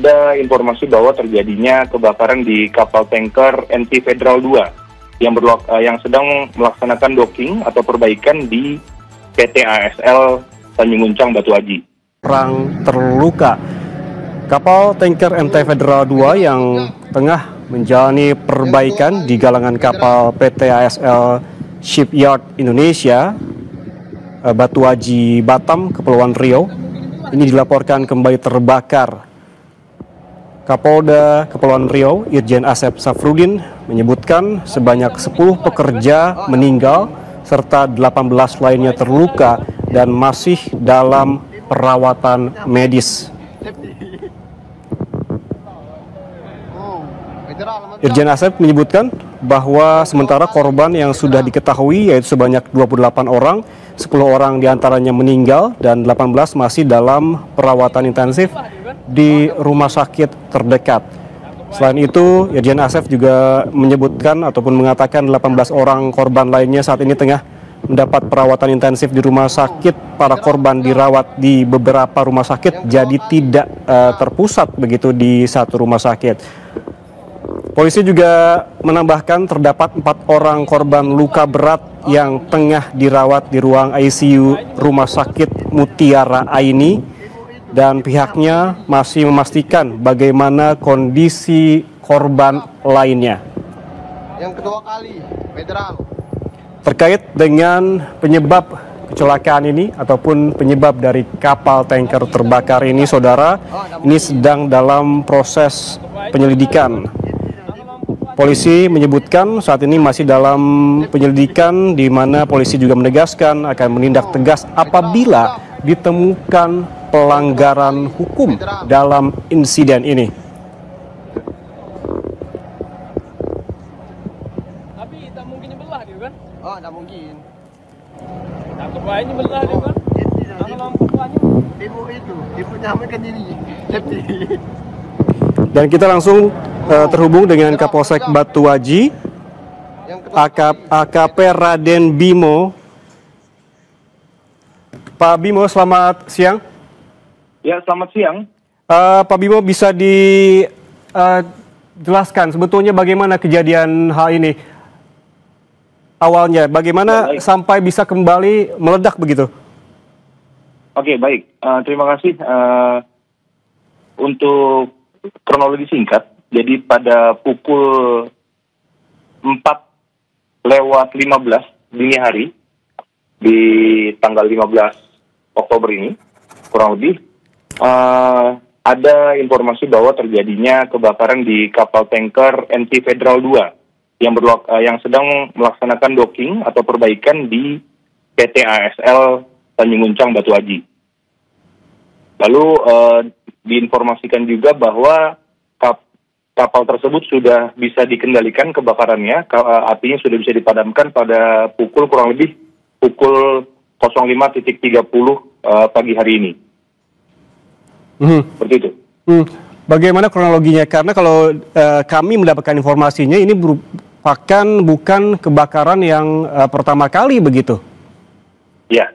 Ada informasi bahwa terjadinya kebakaran di kapal tanker MT Federal 2 yang sedang melaksanakan docking atau perbaikan di PT ASL Tanjung Uncang Batu Aji. Orang terluka. Kapal tanker MT Federal 2 yang tengah menjalani perbaikan di galangan kapal PT ASL Shipyard Indonesia Batu Aji Batam, Kepulauan Riau, ini dilaporkan kembali terbakar. Kapolda Kepulauan Riau, Irjen Asep Safrudin, menyebutkan sebanyak 10 pekerja meninggal serta 18 lainnya terluka dan masih dalam perawatan medis. Irjen Asep menyebutkan bahwa sementara korban yang sudah diketahui yaitu sebanyak 28 orang, 10 orang diantaranya meninggal dan 18 masih dalam perawatan intensif di rumah sakit terdekat. Selain itu, Irjen Asep juga menyebutkan ataupun mengatakan 18 orang korban lainnya saat ini tengah mendapat perawatan intensif di rumah sakit. Para korban dirawat di beberapa rumah sakit, jadi tidak terpusat begitu di satu rumah sakit. Polisi juga menambahkan terdapat 4 orang korban luka berat yang tengah dirawat di ruang ICU Rumah Sakit Mutiara Aini dan pihaknya masih memastikan bagaimana kondisi korban lainnya. Yang kedua kali, Federal. Terkait dengan penyebab kecelakaan ini ataupun penyebab dari kapal tanker terbakar ini, saudara, ini sedang dalam proses penyelidikan. Polisi menyebutkan saat ini masih dalam penyelidikan, di mana polisi juga menegaskan akan menindak tegas apabila ditemukan pelanggaran hukum dalam insiden ini. Tapi tak mungkin nyebelah dia kan? Oh, tak mungkin. Takut baik nyebelah dia kan? Kalau lampu banyak. Dia nyamakan ini. Safety. Dan kita langsung terhubung dengan Kapolsek Batu Aji, AKP Raden Bimo. Pak Bimo, selamat siang. Ya, selamat siang. Pak Bimo, bisa dijelaskan sebetulnya bagaimana kejadian hal ini awalnya? Bagaimana sampai bisa kembali meledak begitu? Oke, baik. Terima kasih untuk kronologi singkat. Jadi pada pukul 4:15 dini hari di tanggal 15 Oktober ini, kurang lebih ada informasi bahwa terjadinya kebakaran di kapal tanker MT Federal 2 yang sedang melaksanakan docking atau perbaikan di PT ASL Tanjung Uncang Batu Aji. Lalu diinformasikan juga bahwa kapal tersebut sudah bisa dikendalikan kebakarannya, apinya sudah bisa dipadamkan pada kurang lebih pukul 05.30 pagi hari ini. Seperti itu. Bagaimana kronologinya? Karena kalau kami mendapatkan informasinya ini bukan kebakaran yang pertama kali begitu. Ya.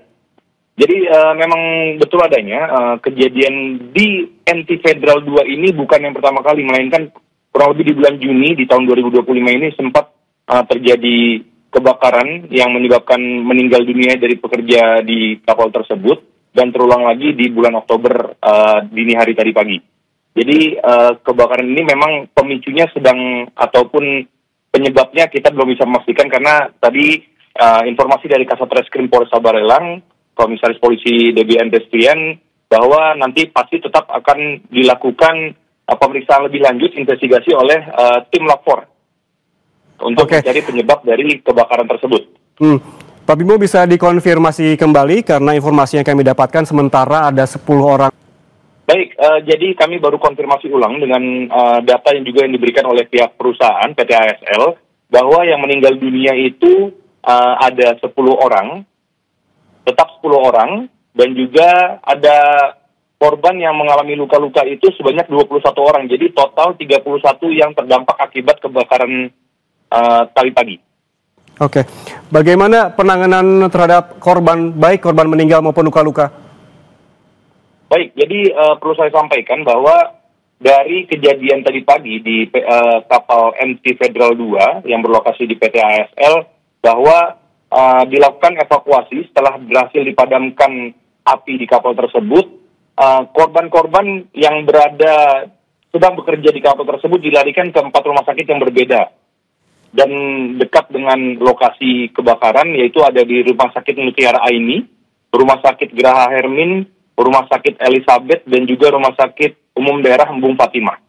Jadi memang betul adanya kejadian di MT Federal 2 ini bukan yang pertama kali, melainkan kurang lebih di bulan Juni di tahun 2025 ini sempat terjadi kebakaran yang menyebabkan meninggal dunia dari pekerja di kapal tersebut dan terulang lagi di bulan Oktober dini hari tadi pagi. Jadi kebakaran ini memang pemicunya ataupun penyebabnya kita belum bisa memastikan karena tadi informasi dari Kasat Reskrim Polresta Barelang, Komisaris Polisi DBN Destrian, bahwa nanti pasti tetap akan dilakukan pemeriksaan lebih lanjut, investigasi oleh tim lapor untuk mencari penyebab dari kebakaran tersebut. Pak Bimo, bisa dikonfirmasi kembali karena informasi yang kami dapatkan sementara ada 10 orang. Baik, jadi kami baru konfirmasi ulang dengan data yang juga yang diberikan oleh pihak perusahaan PT ASL bahwa yang meninggal dunia itu ada 10 orang, tetap 10 orang, dan juga ada korban yang mengalami luka-luka itu sebanyak 21 orang. Jadi total 31 yang terdampak akibat kebakaran tadi pagi. Oke. Bagaimana penanganan terhadap korban, baik korban meninggal maupun luka-luka? Baik, jadi perlu saya sampaikan bahwa dari kejadian tadi pagi di kapal MT Federal 2 yang berlokasi di PT ASL, bahwa dilakukan evakuasi setelah berhasil dipadamkan api di kapal tersebut. Korban-korban yang sedang bekerja di kapal tersebut dilarikan ke 4 rumah sakit yang berbeda dan dekat dengan lokasi kebakaran, yaitu ada di Rumah Sakit Mutiara Aini, Rumah Sakit Geraha Hermin, Rumah Sakit Elizabeth, dan juga Rumah Sakit Umum Daerah Embung Fatimah.